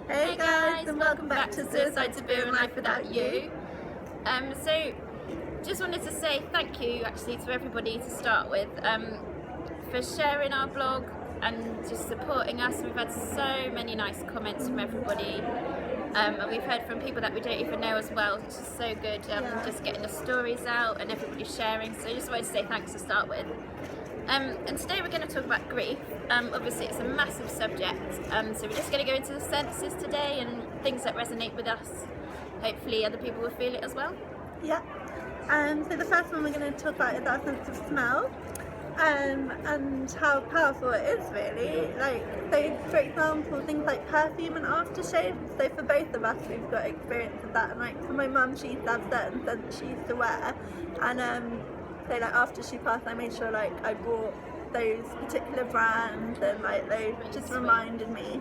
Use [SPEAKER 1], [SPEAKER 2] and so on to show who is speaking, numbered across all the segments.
[SPEAKER 1] Hey guys, and welcome back to Suicide Taboo and Life Without You. So just wanted to say thank you actually to everybody to start with for sharing our blog and just supporting us. We've had so many nice comments from everybody, and we've heard from people that we don't even know as well, which is so good. Just getting the stories out and everybody sharing, so I just wanted to say thanks to start with. And today we're going to talk about grief. Obviously it's a massive subject, so we're just going to go into the senses today and things that resonate with us. Hopefully other people will feel it as well.
[SPEAKER 2] Yeah. So the first one we're going to talk about is our sense of smell, and how powerful it is really. Like, so for example, things like perfume and aftershave. So for both of us, we've got experience of that. And like for my mum, she used to have certain scents she used to wear, and so like after she passed, I made sure like I bought those particular brands, and like those just reminded me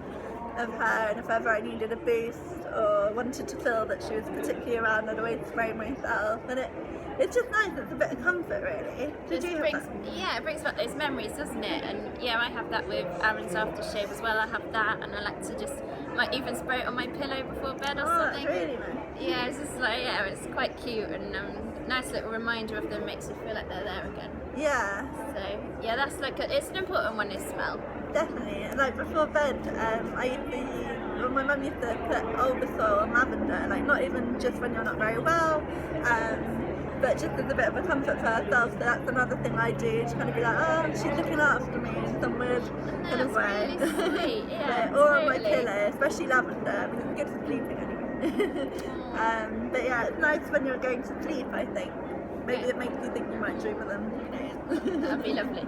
[SPEAKER 2] of her, and if ever I needed a boost or wanted to feel that she was particularly around, I'd always spray myself. And it's just nice, it's a bit of comfort really. Did you have that?
[SPEAKER 1] Yeah, it brings back those memories, doesn't it? And yeah, I have that with Aaron's aftershave as well. I have that, and I like to just might even spray it on my pillow before bed or something.
[SPEAKER 2] That's really nice.
[SPEAKER 1] Yeah, it's just like, yeah, it's quite cute, and nice little reminder of them, makes you feel like they're there again.
[SPEAKER 2] Yeah.
[SPEAKER 1] So yeah, that's like it's an important one, is smell.
[SPEAKER 2] Definitely. Like before bed, I used to use, well, my mum used to put Olbasol and lavender, like not even just when you're not very well, but just as a bit of a comfort for herself. So that's another thing I do, to kind of be like, oh, she's looking after me in some weird kind of way.
[SPEAKER 1] Really sweet. Yeah,
[SPEAKER 2] or on my
[SPEAKER 1] totally.
[SPEAKER 2] pillow, especially lavender, because it's good for sleeping anyway. But yeah, it's nice when you're going to sleep, I think. Maybe it makes you think you might dream of them.
[SPEAKER 1] That'd be lovely.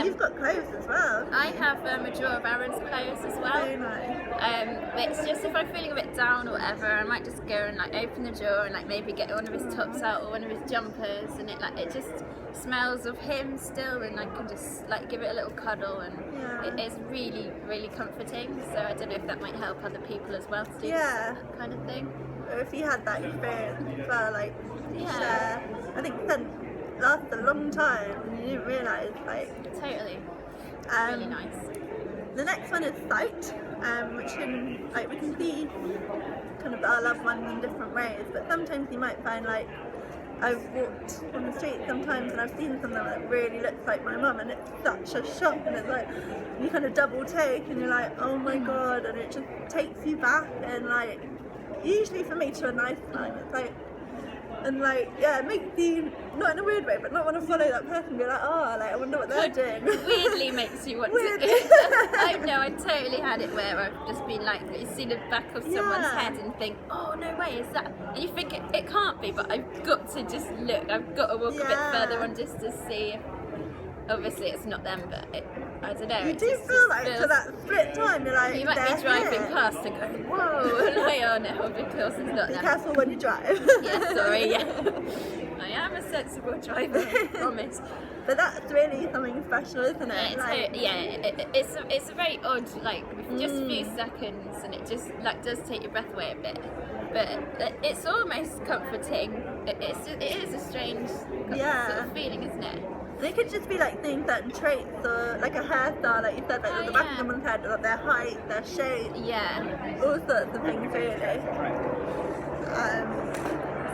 [SPEAKER 2] You've got clothes as well.
[SPEAKER 1] I have a drawer of Aaron's clothes as well.
[SPEAKER 2] Very nice.
[SPEAKER 1] It's just if I'm feeling a bit down or whatever, I might just go and like open the drawer and like maybe get one of his tops out or one of his jumpers, and it just smells of him still, and I can just like give it a little cuddle, and it is really, really comforting. So I don't know if that might help other people as well to do that kind of thing.
[SPEAKER 2] Or if you had that experience as well, like share. I think scent lasts a long time and you didn't realise, like.
[SPEAKER 1] Totally. Really nice.
[SPEAKER 2] The next one is sight, which can, like, we can see kind of our loved ones in different ways, but sometimes you might find, like, I've walked on the street sometimes and I've seen something that really looks like my mum, and it's such a shock, and it's like you kind of double take and you're like, oh my god, and it just takes you back, and like usually for me to a nice time, it's like, and like, yeah, it makes you, not in a weird way, but not want to follow that person, be like, oh, like I wonder what they're doing.
[SPEAKER 1] Weirdly makes you want to. I know, I totally had it where I've just been like, you see the back of someone's head and think, oh no way, is that? And you think it can't be, but I've got to just look, I've got to walk a bit further on just to see if, obviously it's not them, but I don't know.
[SPEAKER 2] You do feel like for that split time, you're like,
[SPEAKER 1] you might be driving past and go, whoa, and like, oh no, because it's not them.
[SPEAKER 2] Be careful when you drive.
[SPEAKER 1] Yeah, sorry, I am a sensible driver, I promise.
[SPEAKER 2] But that's really something special, isn't it?
[SPEAKER 1] It's a very odd, like, just a few seconds, and it just like does take your breath away a bit. But it's almost comforting. It is a strange sort of feeling, isn't it?
[SPEAKER 2] They could just be like seeing certain traits, or like a hairstyle, like you said, like the back of someone's head, or their height, their shape, all sorts of things really.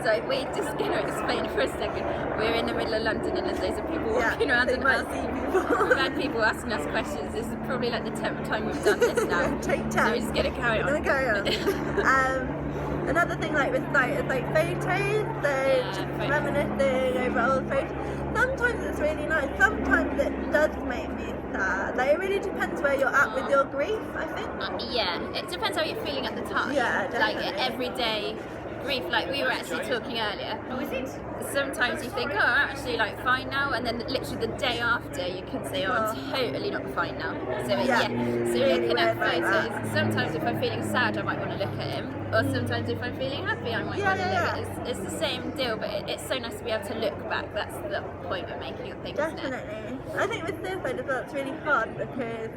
[SPEAKER 1] So we just going to explain for a second. We're in the middle of London and there's loads of people walking around and we've had people asking us questions. This is probably like the 10th time we've done this now.
[SPEAKER 2] Take 10.
[SPEAKER 1] So we're just going to carry on.
[SPEAKER 2] We're going to carry on. Another thing like with sight is like photos, so just reminiscing over old photos. Sometimes it's really nice, sometimes it does make me sad. Like it really depends where you're at with your grief, I think.
[SPEAKER 1] Yeah, it depends how you're feeling at the time.
[SPEAKER 2] Yeah, definitely.
[SPEAKER 1] Like everyday grief, like we were actually talking earlier. Oh, is it? Sometimes you think, oh, I'm actually like fine now, and then literally the day after you can say, oh, I'm totally not fine now. So so looking at photos, sometimes if I'm feeling sad I might want to look at him, or sometimes if I'm feeling happy I might want to look at it. It's the same deal, but it's so nice to be able to look back. That's the point we're making, I think, isn't it?
[SPEAKER 2] Definitely. I think with suicide as well, it's really hard because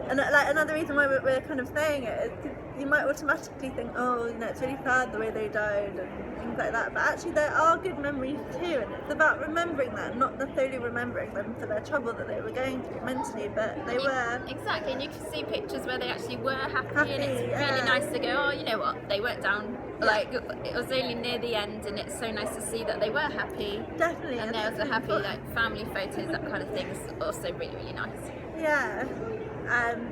[SPEAKER 2] And like another reason why we're kind of saying it is 'cause you might automatically think, oh, you know, it's really sad the way they died and things like that. But actually, there are good memories too, and it's about remembering them, not necessarily remembering them for their trouble that they were going through mentally, but they were.
[SPEAKER 1] Exactly, and you can see pictures where they actually were happy and it's
[SPEAKER 2] yeah.
[SPEAKER 1] really nice to go, oh, you know what, they weren't down. Like, it was only near the end, and it's so nice to see that they were happy.
[SPEAKER 2] Definitely.
[SPEAKER 1] And there was a happy, like, family photos, that kind of thing is also really, really nice.
[SPEAKER 2] Yeah.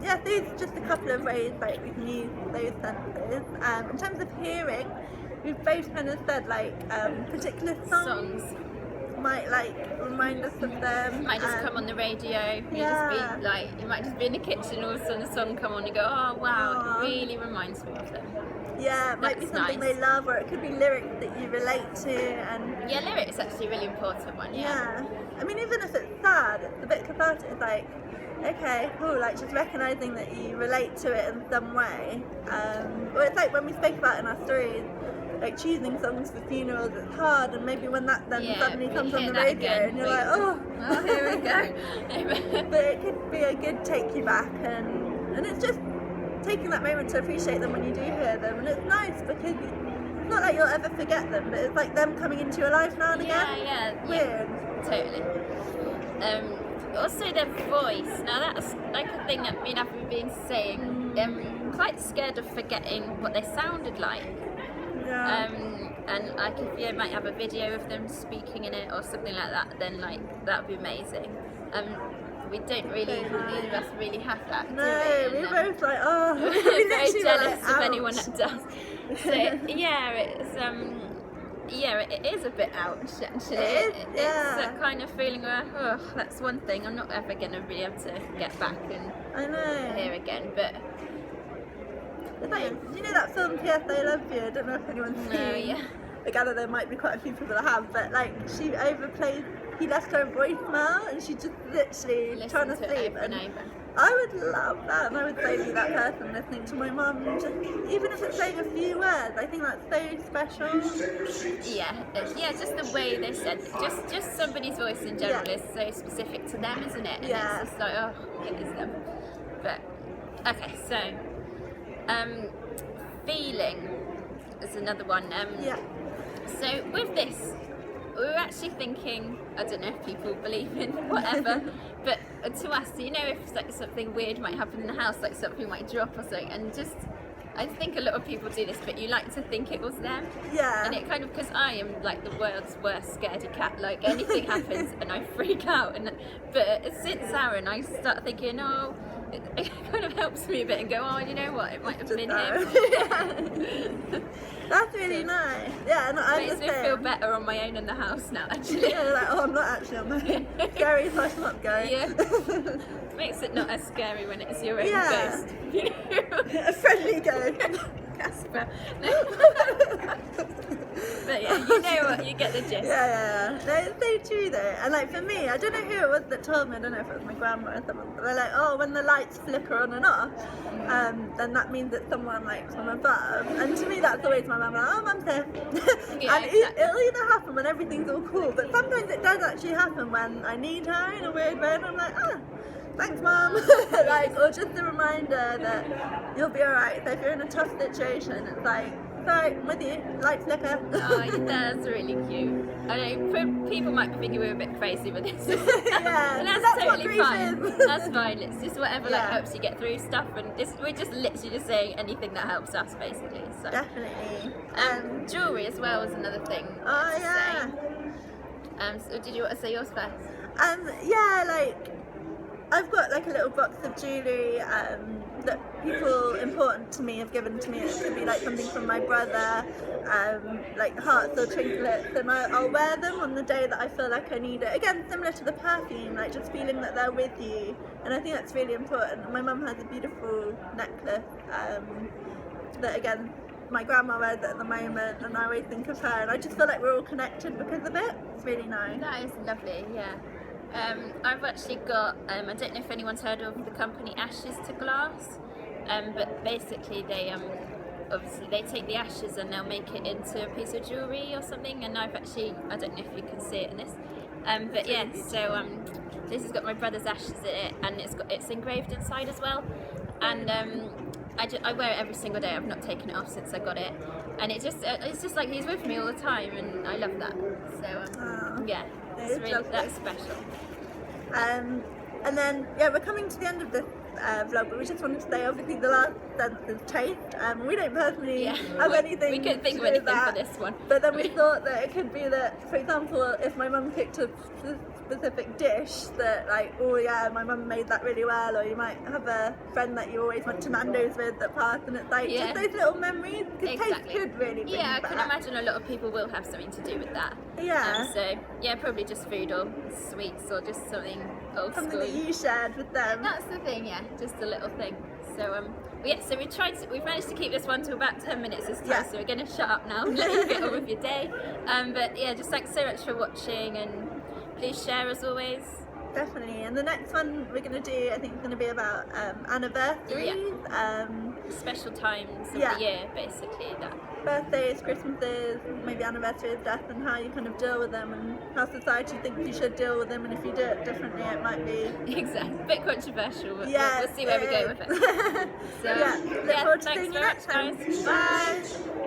[SPEAKER 2] Yeah, these are just a couple of ways like we can use those senses. In terms of hearing, we've both kind of said like particular songs might like remind us of them.
[SPEAKER 1] Might just come on the radio. You just be like, you might just be in the kitchen, all of a sudden a song come on and go, oh wow, it really reminds me of them.
[SPEAKER 2] Yeah, it might be something they love, or it could be lyrics that you relate to. And
[SPEAKER 1] yeah, lyrics are actually a really important one.
[SPEAKER 2] Yeah, I mean, even if it's sad, it's a bit cathartic. It's like, okay, cool, like just recognising that you relate to it in some way. Or it's like when we spoke about in our stories, like choosing songs for funerals, it's hard, and maybe when that then suddenly comes on the radio and you're like, oh,
[SPEAKER 1] here we go.
[SPEAKER 2] But it could be a good take you back, and it's just taking that moment to appreciate them when you do hear them, and it's nice because it's not like you'll ever forget them, but it's like them coming into your life now and again. Weird.
[SPEAKER 1] Totally. Also their voice. Now that's like a thing that me and Abbie have been saying. Quite scared of forgetting what they sounded like.
[SPEAKER 2] Yeah.
[SPEAKER 1] And like if you might have a video of them speaking in it or something like that, then like that would be amazing. We don't really, neither of us really have that.
[SPEAKER 2] No, we're both like, oh,
[SPEAKER 1] we're very jealous
[SPEAKER 2] like,
[SPEAKER 1] of anyone that does. So yeah, it's yeah, it is a bit ouch actually. It's that kind of feeling where, oh, that's one thing I'm not ever going to be able to get back and hear again. But
[SPEAKER 2] it's like, you know that film P.S. I Love You? I don't know if anyone's seen.
[SPEAKER 1] No, yeah.
[SPEAKER 2] I gather there might be quite a few people that have, but like she overplayed. He left her a voicemail, and she just literally trying to sleep. And I would love that, and I would say be that person listening to my mum, just even if it's saying a few words. I think that's so special.
[SPEAKER 1] Yeah, just the way they said it. Just somebody's voice in general is so specific to them, isn't it? And it's just like, oh, it is them. But okay, so feeling is another one. So with this, we were actually thinking, I don't know if people believe in whatever, but to us, you know, if like something weird might happen in the house, like something might drop or something, and just, I think a lot of people do this, but you like to think it was them.
[SPEAKER 2] Yeah.
[SPEAKER 1] And it kind of, because I am like the world's worst scaredy cat, like anything happens and I freak out, but since Aaron, I start thinking, oh, it kind of helps me a bit and go, oh, you know what, it might have been him.
[SPEAKER 2] That's really nice. Yeah, and I
[SPEAKER 1] makes me feel better on my own in the house now, actually.
[SPEAKER 2] Yeah, like, oh, I'm not actually on my own. Scary / not going.
[SPEAKER 1] Yeah. Makes it not as scary when it's your own ghost.
[SPEAKER 2] A friendly ghost.
[SPEAKER 1] Casper. But yeah, you know what, you get the gist.
[SPEAKER 2] Yeah. No, it's so true though. And like for me, I don't know who it was that told me, I don't know if it was my grandma or someone, but they're like, oh, when the lights flicker on and off, then that means that someone like from above. And to me that's always my mum, like, oh, mum's here. And it'll either happen when everything's all cool, but sometimes it does actually happen when I need her in a weird way, and I'm like, thanks mum. Like, or just a reminder that you'll be alright. So if you're in a tough situation, it's like, sorry, I'm with you, light flicker.
[SPEAKER 1] Oh, that's really cute. I know people might be thinking we're a bit crazy with this.
[SPEAKER 2] Yeah,
[SPEAKER 1] that's totally fine. That's fine. It's just whatever like helps you get through stuff, and we're just literally just saying anything that helps us, basically. So
[SPEAKER 2] definitely.
[SPEAKER 1] Jewelry as well is another thing.
[SPEAKER 2] Oh yeah.
[SPEAKER 1] So did you want to say yours first?
[SPEAKER 2] Yeah, like I've got like a little box of jewellery that people important to me have given to me. It could be like something from my brother, like hearts or trinkets, and I'll wear them on the day that I feel like I need it. Again, similar to the perfume, like just feeling that they're with you, and I think that's really important. My mum has a beautiful necklace that, again, my grandma wears it at the moment, and I always think of her, and I just feel like we're all connected because of it. It's really nice.
[SPEAKER 1] That is lovely, yeah. I've actually got, I don't know if anyone's heard of the company Ashes to Glass, but basically they obviously they take the ashes and they'll make it into a piece of jewellery or something, and I've actually, I don't know if you can see it in this, but yeah, so this has got my brother's ashes in it, and it's engraved inside as well. And I wear it every single day. I've not taken it off since I got it, and it's just like he's with me all the time, and I love that. So yeah, it's really that's special.
[SPEAKER 2] And then we're coming to the end of this vlog, but we just wanted to say obviously the last sense is taste. We don't personally have anything.
[SPEAKER 1] We couldn't think of anything for this one.
[SPEAKER 2] But then we thought that it could be that, for example, if my mum picked a specific dish that like, oh yeah, my mum made that really well, or you might have a friend that you always went to Nando's with that passed, and it's like just those little memories, because taste could really bring
[SPEAKER 1] I
[SPEAKER 2] back.
[SPEAKER 1] can imagine a lot of people will have something to do with that. So yeah, probably just food or sweets or just something old
[SPEAKER 2] something
[SPEAKER 1] school.
[SPEAKER 2] that you shared with them.
[SPEAKER 1] That's the thing, just a little thing. So so we've managed to keep this one to about 10 minutes this time, so we're going to shut up now and let you get on with your day. But yeah, just thanks so much for watching, and please share as always.
[SPEAKER 2] Definitely, and the next one we're going to do, I think, is going to be about anniversaries.
[SPEAKER 1] Special times of the year, basically. That.
[SPEAKER 2] Birthdays, Christmases, maybe anniversaries, death, and how you kind of deal with them, and how society thinks you should deal with them, and if you do it differently, it might be...
[SPEAKER 1] Exactly, a bit controversial, but we'll see where we go with it. So,
[SPEAKER 2] look forward to seeing you next time.
[SPEAKER 1] Guys.
[SPEAKER 2] Bye!